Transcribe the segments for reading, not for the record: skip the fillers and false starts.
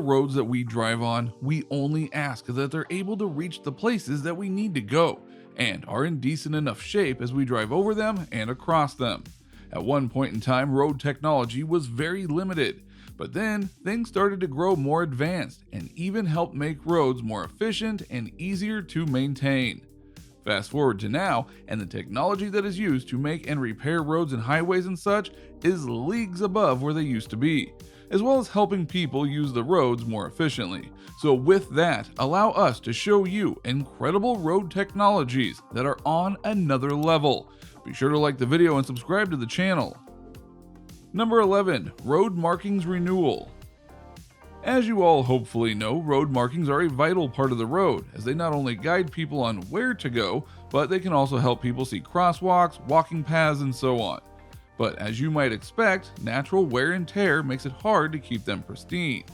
roads that we drive on, we only ask that they're able to reach the places that we need to go and are in decent enough shape as we drive over them and across them. At one point in time, road technology was very limited, but then things started to grow more advanced and even helped make roads more efficient and easier to maintain. Fast forward to now, and the technology that is used to make and repair roads and highways and such is leagues above where they used to be, as well as helping people use the roads more efficiently. So with that, allow us to show you incredible road technologies that are on another level. Be sure to like the video and subscribe to the channel. Number 11. Road Markings Renewal. As you all hopefully know, road markings are a vital part of the road, as they not only guide people on where to go, but they can also help people see crosswalks, walking paths, and so on. But as you might expect, natural wear and tear makes it hard to keep them pristine.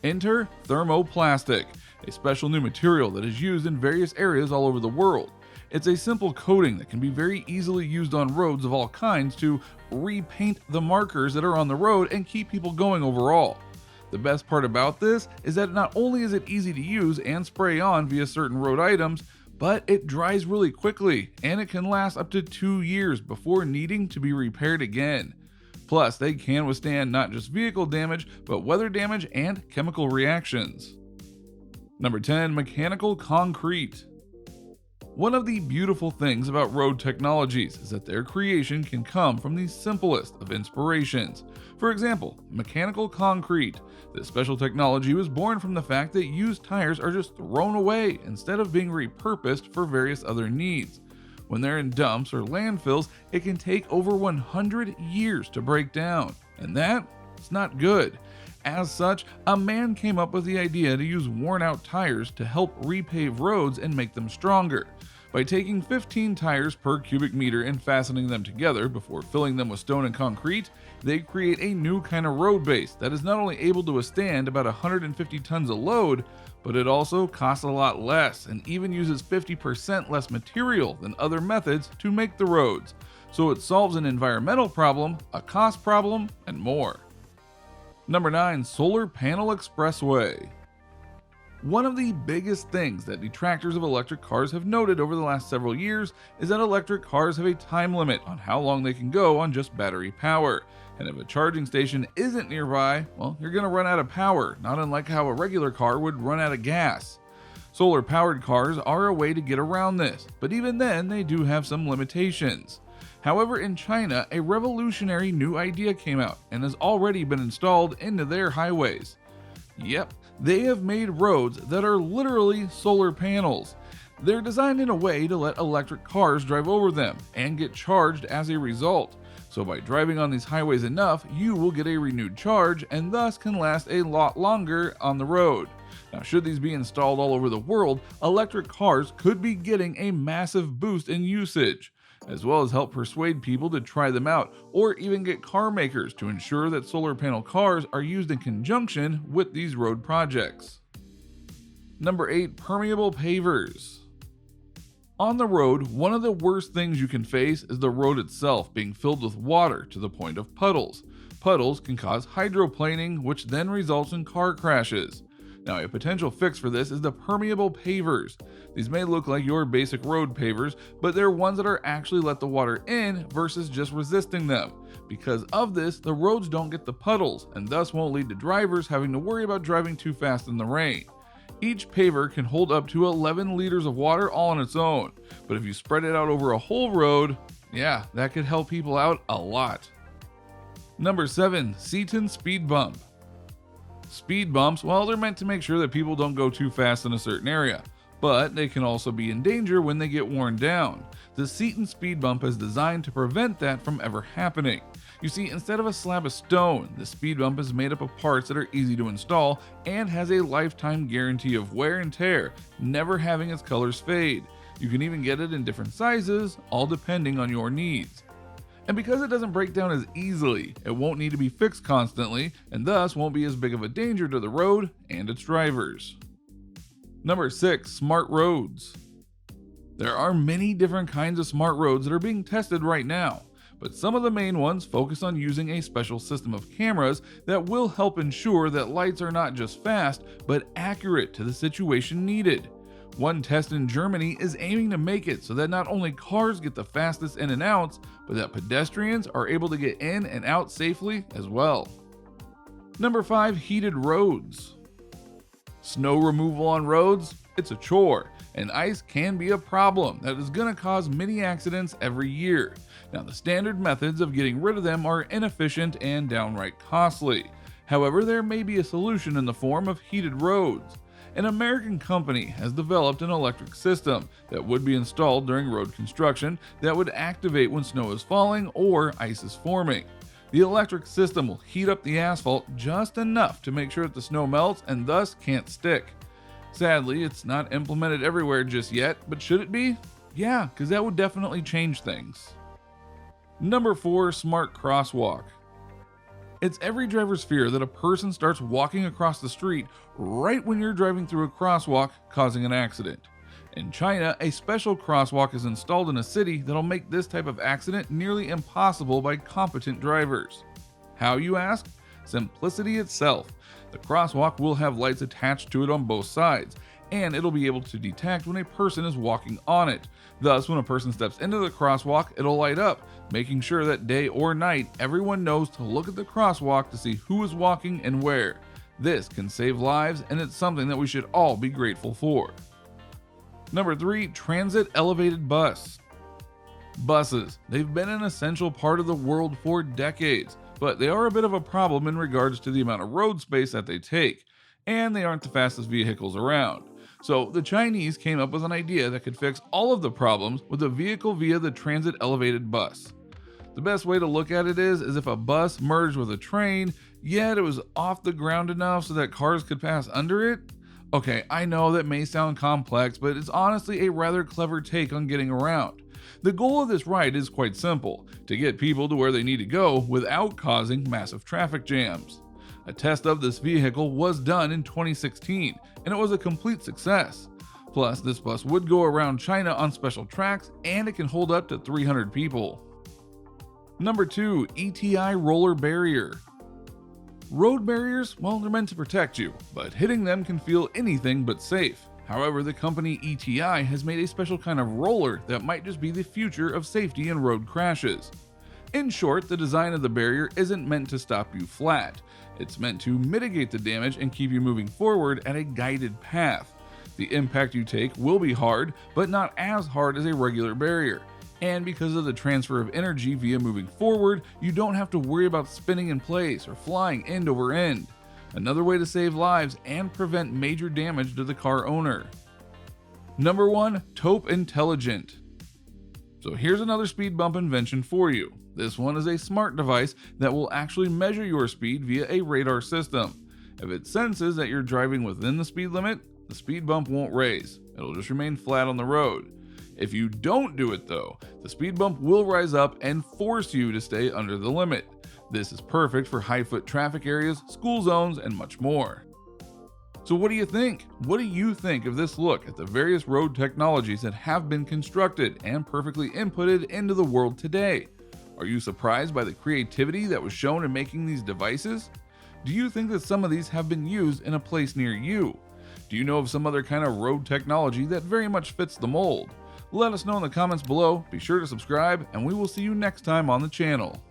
Enter thermoplastic, a special new material that is used in various areas all over the world. It's a simple coating that can be very easily used on roads of all kinds to repaint the markers that are on the road and keep people going overall. The best part about this is that not only is it easy to use and spray on via certain road items, but it dries really quickly and it can last up to 2 years before needing to be repaired again. Plus, they can withstand not just vehicle damage, but weather damage and chemical reactions. Number 10. Mechanical concrete. One of the beautiful things about road technologies is that their creation can come from the simplest of inspirations. For example, mechanical concrete. This special technology was born from the fact that used tires are just thrown away instead of being repurposed for various other needs. When they're in dumps or landfills, it can take over 100 years to break down, and that's not good. As such, a man came up with the idea to use worn-out tires to help repave roads and make them stronger. By taking 15 tires per cubic meter and fastening them together before filling them with stone and concrete, they create a new kind of road base that is not only able to withstand about 150 tons of load, but it also costs a lot less and even uses 50% less material than other methods to make the roads. So it solves an environmental problem, a cost problem, and more. Number 9. Solar Panel Expressway. One of the biggest things that detractors of electric cars have noted over the last several years is that electric cars have a time limit on how long they can go on just battery power. And if a charging station isn't nearby, well, you're going to run out of power, not unlike how a regular car would run out of gas. Solar-powered cars are a way to get around this, but even then they do have some limitations. However, in China, a revolutionary new idea came out and has already been installed into their highways. Yep, they have made roads that are literally solar panels. They're designed in a way to let electric cars drive over them and get charged as a result. So by driving on these highways enough, you will get a renewed charge and thus can last a lot longer on the road. Now, should these be installed all over the world, electric cars could be getting a massive boost in usage, as well as help persuade people to try them out, or even get car makers to ensure that solar panel cars are used in conjunction with these road projects. Number 8. Permeable pavers. On the road, one of the worst things you can face is the road itself being filled with water to the point of puddles. Puddles can cause hydroplaning, which then results in car crashes. Now, a potential fix for this is the permeable pavers. These may look like your basic road pavers, but they're ones that are actually let the water in versus just resisting them. Because of this, the roads don't get the puddles and thus won't lead to drivers having to worry about driving too fast in the rain. Each paver can hold up to 11 liters of water all on its own, but if you spread it out over a whole road, yeah, that could help people out a lot. Number 7. Seton speed bump. Speed bumps, well, they're meant to make sure that people don't go too fast in a certain area, but they can also be in danger when they get worn down. The Seton speed bump is designed to prevent that from ever happening. You see, instead of a slab of stone, the speed bump is made up of parts that are easy to install and has a lifetime guarantee of wear and tear, never having its colors fade. You can even get it in different sizes, all depending on your needs. And because it doesn't break down as easily, it won't need to be fixed constantly, and thus won't be as big of a danger to the road and its drivers. Number 6. Smart roads. There are many different kinds of smart roads that are being tested right now, but some of the main ones focus on using a special system of cameras that will help ensure that lights are not just fast, but accurate to the situation needed. One test in Germany is aiming to make it so that not only cars get the fastest in and outs, but that pedestrians are able to get in and out safely as well. Number 5. Heated roads. Snow removal on roads? It's a chore, and ice can be a problem that is going to cause many accidents every year. Now, the standard methods of getting rid of them are inefficient and downright costly. However, there may be a solution in the form of heated roads. An American company has developed an electric system that would be installed during road construction that would activate when snow is falling or ice is forming. The electric system will heat up the asphalt just enough to make sure that the snow melts and thus can't stick. Sadly, it's not implemented everywhere just yet, but should it be? Yeah, because that would definitely change things. Number 4. Smart crosswalk. It's every driver's fear that a person starts walking across the street right when you're driving through a crosswalk, causing an accident. In China, a special crosswalk is installed in a city that'll make this type of accident nearly impossible by competent drivers. How, you ask? Simplicity itself. The crosswalk will have lights attached to it on both sides, and it'll be able to detect when a person is walking on it. Thus, when a person steps into the crosswalk, it'll light up, making sure that day or night, everyone knows to look at the crosswalk to see who is walking and where. This can save lives, and it's something that we should all be grateful for. Number 3. Transit elevated bus. Buses. They've been an essential part of the world for decades, but they are a bit of a problem in regards to the amount of road space that they take, and they aren't the fastest vehicles around. So the Chinese came up with an idea that could fix all of the problems with a vehicle via the transit elevated bus. The best way to look at it is if a bus merged with a train, yet it was off the ground enough so that cars could pass under it. Okay, I know that may sound complex, but it's honestly a rather clever take on getting around. The goal of this ride is quite simple: to get people to where they need to go without causing massive traffic jams. A test of this vehicle was done in 2016, and it was a complete success. Plus, this bus would go around China on special tracks, and it can hold up to 300 people. Number 2. ETI roller barrier. Road barriers, well, they're meant to protect you, but hitting them can feel anything but safe. However, the company ETI has made a special kind of roller that might just be the future of safety in road crashes. In short, the design of the barrier isn't meant to stop you flat. It's meant to mitigate the damage and keep you moving forward at a guided path. The impact you take will be hard, but not as hard as a regular barrier. And because of the transfer of energy via moving forward, you don't have to worry about spinning in place or flying end over end. Another way to save lives and prevent major damage to the car owner. Number 1. Taupe Intelligent. So here's another speed bump invention for you. This one is a smart device that will actually measure your speed via a radar system. If it senses that you're driving within the speed limit, the speed bump won't raise. It'll just remain flat on the road. If you don't do it though, the speed bump will rise up and force you to stay under the limit. This is perfect for high-foot traffic areas, school zones, and much more. So what do you think? What do you think of this look at the various road technologies that have been constructed and perfectly inputted into the world today? Are you surprised by the creativity that was shown in making these devices? Do you think that some of these have been used in a place near you? Do you know of some other kind of road technology that very much fits the mold? Let us know in the comments below, be sure to subscribe, and we will see you next time on the channel.